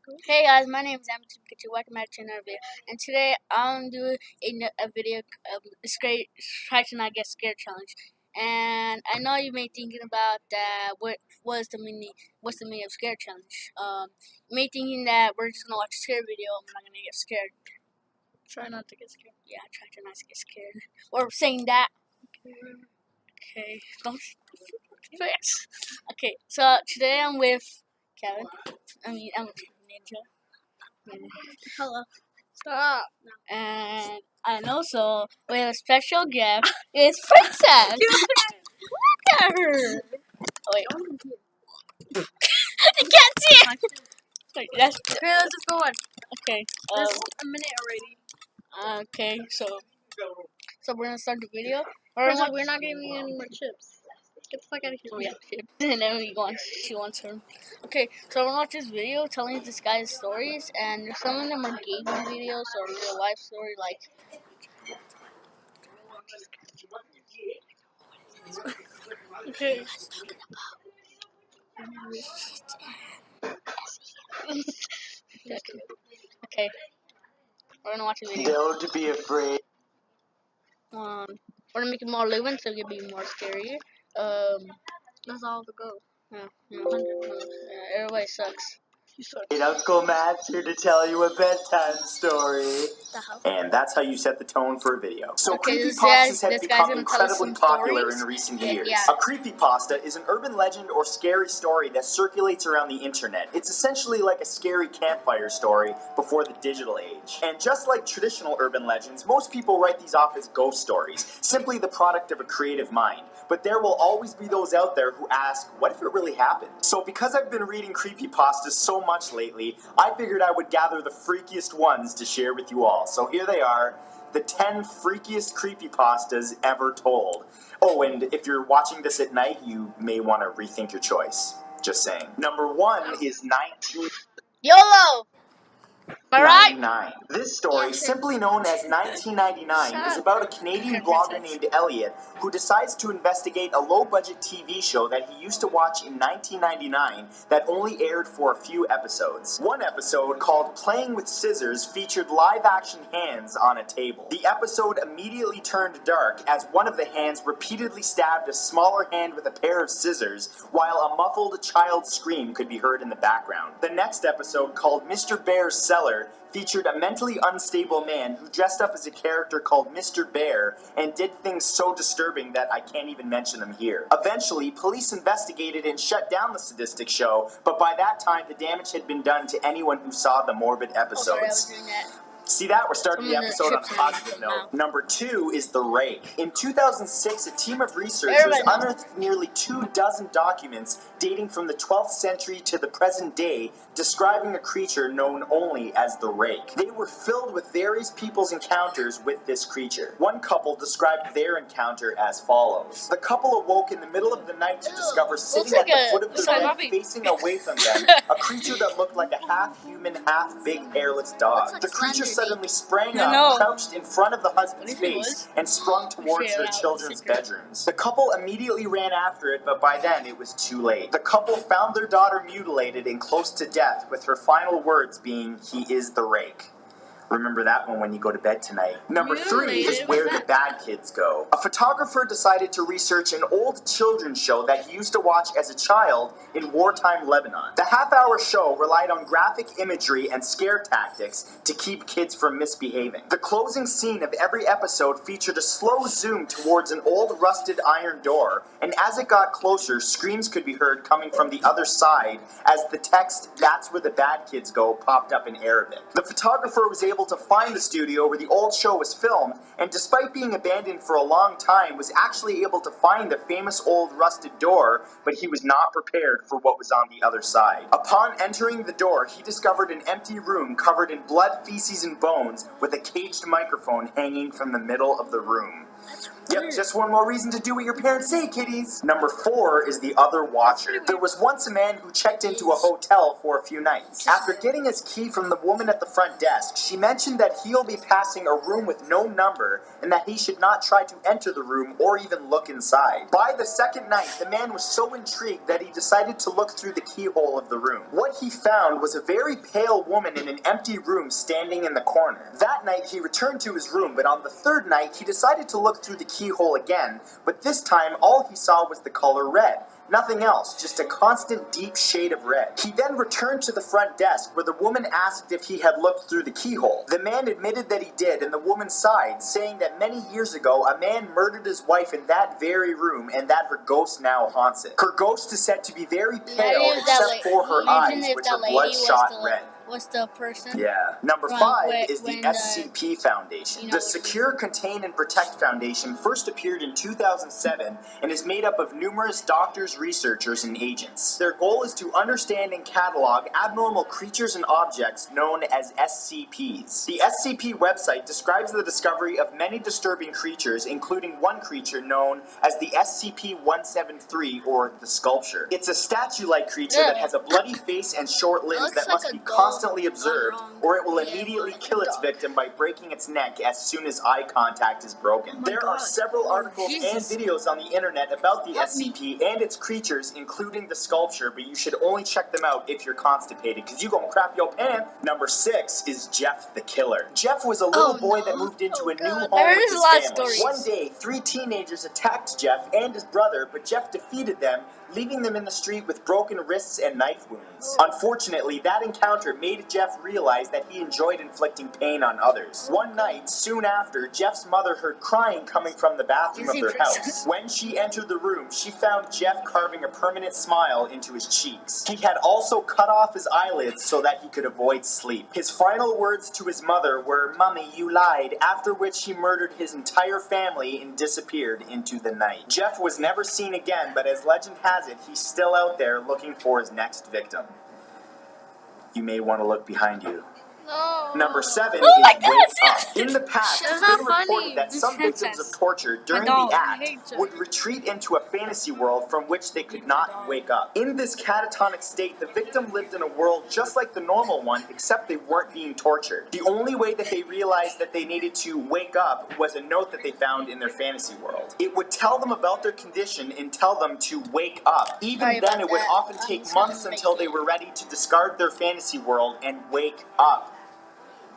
Hey guys, my name is Amateur Pikachu. Welcome back to another video. And today I'm doing a video of try to not get scared challenge. And I know you may be thinking about that. What's the meaning of scared challenge? You may be thinking that we're just gonna watch a scare video and we're not gonna get scared. Try not to get scared. Yeah, try to not get scared. Or saying that. Okay. Don't. Okay. So today I'm with Kevin. I'm with Ninja. Hello. Stop. And also we have a special guest. It's Princess. Look at her. Oh, wait. I can't see it. Wait, that's Okay, let's just go on. okay. There's a minute already. Okay. So we're gonna start the video. We're not giving you any more chips. Get the fuck out of here. Oh, yeah. And then she wants her. Okay, so we're gonna watch this video telling this guy's stories, and some of them are gaming videos or real life story, like. Okay. Okay. We're gonna watch a video. Don't be afraid. We're gonna make it more living so it can be more scary. That's all the go. Everybody sucks. You suck. And Uncle Matt's here to tell you a bedtime story. And that's how you set the tone for a video. So Okay, creepypastas have this guy's become gonna tell us incredibly some popular stories. in recent Yeah, years. yeah. A creepypasta is an urban legend or scary story that circulates around the internet. It's essentially like a scary campfire story before the digital age. And just like traditional urban legends, most people write these off as ghost stories, simply the product of a creative mind. But there will always be those out there who ask, what if it really happened? So because I've been reading creepypastas so much lately, I figured I would gather the freakiest ones to share with you all. So here they are, the 10 freakiest creepypastas ever told. Oh, and if you're watching this at night, you may want to rethink your choice. Just saying. Number 1 is 1999. YOLO! Alright? This story, simply known as 1999, is about a Canadian blogger named Elliot who decides to investigate a low-budget TV show that he used to watch in 1999 that only aired for a few episodes. One episode, called Playing with Scissors, featured live-action hands on a table. The episode immediately turned dark as one of the hands repeatedly stabbed a smaller hand with a pair of scissors, while a muffled child's scream could be heard in the background. The next episode, called Mr. Bear's Cellar, featured a mentally unstable man who dressed up as a character called Mr. Bear and did things so disturbing that I can't even mention them here. Eventually, police investigated and shut down the sadistic show, but by that time the damage had been done to anyone who saw the morbid episodes. Oh, sorry, I was doing that. See that? We're starting the episode on a positive note. Now. Number 2 is the rake. In 2006, a team of researchers unearthed nearly 24 documents dating from the 12th century to the present day describing a creature known only as the rake. They were filled with various people's encounters with this creature. One couple described their encounter as follows. The couple awoke in the middle of the night to discover sitting at the foot of the bed, facing away from them, a creature that looked like a half-human, half-big, hairless dog. The creature suddenly sprang up, crouched in front of the husband's face, and sprung towards their children's bedrooms. The couple immediately ran after it, but by then it was too late. The couple found their daughter mutilated and close to death, with her final words being, "He is the rake." Remember that one when you go to bed tonight. Number 3 is where the bad kids go. A photographer decided to research an old children's show that he used to watch as a child in wartime Lebanon. The half-hour show relied on graphic imagery and scare tactics to keep kids from misbehaving. The closing scene of every episode featured a slow zoom towards an old rusted iron door, and as it got closer, screams could be heard coming from the other side as the text, "That's where the bad kids go," popped up in Arabic. The photographer was able to find the studio where the old show was filmed, and despite being abandoned for a long time, was actually able to find the famous old rusted door, but he was not prepared for what was on the other side. Upon entering the door, he discovered an empty room covered in blood, feces, and bones, with a caged microphone hanging from the middle of the room. That's Yep, weird. just one more reason to do what your parents say, kiddies. Number 4 is the other watcher. There was once a man who checked into a hotel for a few nights. After getting his key from the woman at the front desk, she mentioned that he'll be passing a room with no number and that he should not try to enter the room or even look inside. By the second night, the man was so intrigued that he decided to look through the keyhole of the room. What he found was a very pale woman in an empty room standing in the corner. That night, he returned to his room, but on the third night, he decided to look through the keyhole again, but this time all he saw was the color red. Nothing else, just a constant deep shade of red. He then returned to the front desk where the woman asked if he had looked through the keyhole. The man admitted that he did, and the woman sighed, saying that many years ago a man murdered his wife in that very room and that her ghost now haunts it. Her ghost is said to be very pale except for her eyes, which are bloodshot red. Was the person? Yeah. Number 5 is the SCP Foundation. The Secure, Contain, and Protect Foundation first appeared in 2007 and is made up of numerous doctors, researchers, and agents. Their goal is to understand and catalog abnormal creatures and objects known as SCPs. The SCP website describes the discovery of many disturbing creatures, including one creature known as the SCP-173, or the Sculpture. It's a statue-like creature that has a bloody face and short limbs that must be constantly observed, or it will immediately kill its victim by breaking its neck as soon as eye contact is broken. There are several articles and videos on the internet about the SCP and its creatures, including the Sculpture, but you should only check them out if you're constipated, because you gonna crap your pants. Number 6 is Jeff the Killer. Jeff was a little boy that moved into a new home with his family. One day, 3 teenagers attacked Jeff and his brother, but Jeff defeated them, leaving them in the street with broken wrists and knife wounds. Unfortunately, that encounter made Jeff realize that he enjoyed inflicting pain on others. One night, soon after, Jeff's mother heard crying coming from the bathroom of their house. When she entered the room, she found Jeff carving a permanent smile into his cheeks. He had also cut off his eyelids so that he could avoid sleep. His final words to his mother were, "Mommy, you lied," after which he murdered his entire family and disappeared into the night. Jeff was never seen again, but as legend has it, he's still out there looking for his next victim. You may want to look behind you. No. Number 7 Oh my is God, Wake it's Up. In the past, That's it's not been funny. reported that some victims of torture during dog. the I act hate would retreat into a fantasy world from which they could not wake up. In this catatonic state, the victim lived in a world just like the normal one, except they weren't being tortured. The only way that they realized that they needed to wake up was a note that they found in their fantasy world. It would tell them about their condition and tell them to wake up. Even Sorry then, about it would that. often take months until they were ready to discard their fantasy world and wake up.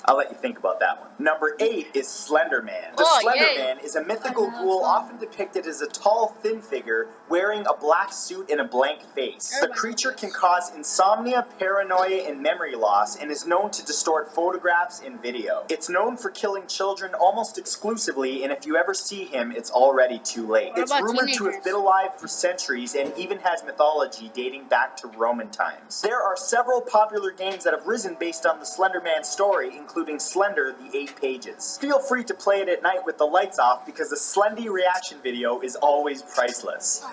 I'll let you think about that one. Number 8 is Slender Man. The Slender Man is a mythical ghoul often depicted as a tall, thin figure wearing a black suit and a blank face. The creature can cause insomnia, paranoia, and memory loss, and is known to distort photographs and video. It's known for killing children almost exclusively, and if you ever see him, it's already too late. It's rumored to have been alive for centuries and even has mythology dating back to Roman times. There are several popular games that have risen based on the Slender Man story, including Slender, the 8 Pages. Feel free to play it at night with the lights off because the Slendy reaction video is always priceless.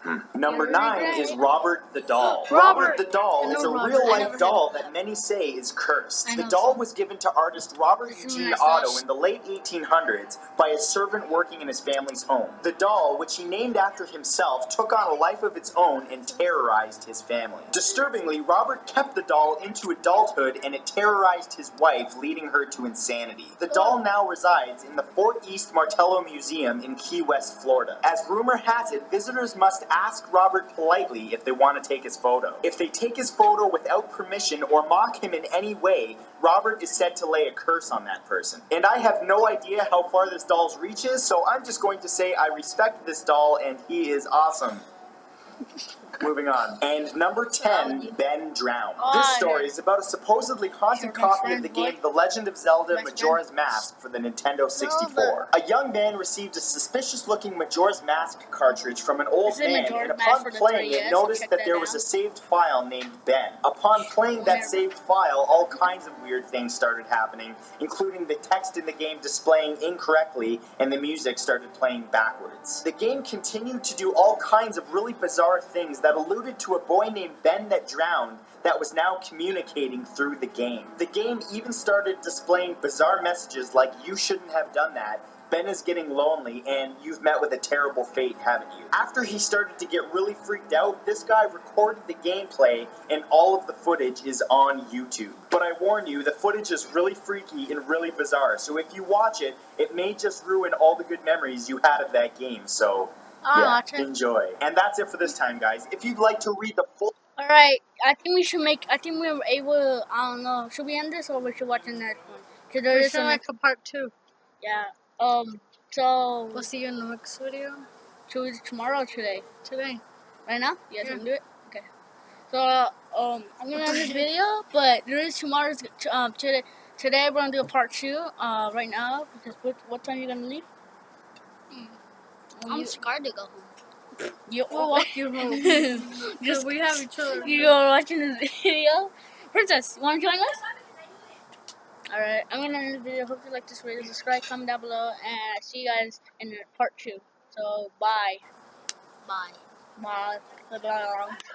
Oh Number 9 is Robert the Doll. Robert. the Doll I is know a Robert. real-life doll that many say is cursed. I The know doll some. was given to artist Robert This is Eugene when I saw Otto in the late 1800s by a servant working in his family's home. The doll, which he named after himself, took on a life of its own and terrorized his family. Disturbingly, Robert kept the doll into adulthood and it terrorized his wife, leading her to insanity. The doll now resides in the Fort East Martello Museum in Key West, Florida. As rumor has it, visitors must ask Robert politely if they want to take his photo. If they take his photo without permission or mock him in any way, Robert is said to lay a curse on that person. And I have no idea how far this doll's reach is, so I'm just going to say I respect this doll and he is awesome. Moving on. And number 10, Ben Drowned. This story is about a supposedly haunted copy of the game The Legend of Zelda Majora's Mask for the Nintendo 64. A young man received a suspicious-looking Majora's Mask cartridge from an old man, and upon playing it, noticed that there was a saved file named Ben. Upon playing that saved file, all kinds of weird things started happening, including the text in the game displaying incorrectly, and the music started playing backwards. The game continued to do all kinds of really bizarre bizarre things that alluded to a boy named Ben that drowned that was now communicating through the game. The game even started displaying bizarre messages like, "You shouldn't have done that. Ben is getting lonely, and you've met with a terrible fate, haven't you?" After he started to get really freaked out, this guy recorded the gameplay, and all of the footage is on YouTube. But I warn you, the footage is really freaky and really bizarre, so if you watch it, it may just ruin all the good memories you had of that game, so yeah, enjoy. And that's it for this time, guys. If you'd like to read the full... Alright, I think we were able, I don't know, should we end this or we should watch the next one? Cause there We is should a make a part 2. yeah. So We'll see you in the next video. should we do tomorrow or today? Today. Right now? Yes, Yeah. I can do it. Okay. So I'm gonna end this video, but there is tomorrow's today. Today we're gonna do a part 2. Right now because what time are you gonna leave? I'm scared to go home. We'll walk you home. Just we have each other. you are watching this video. Princess, you wanna join us? Alright, I'm gonna end the video. Hope you like this video. Subscribe, comment down below, and I'll see you guys in part 2. So bye. Bye. Bye. Bye.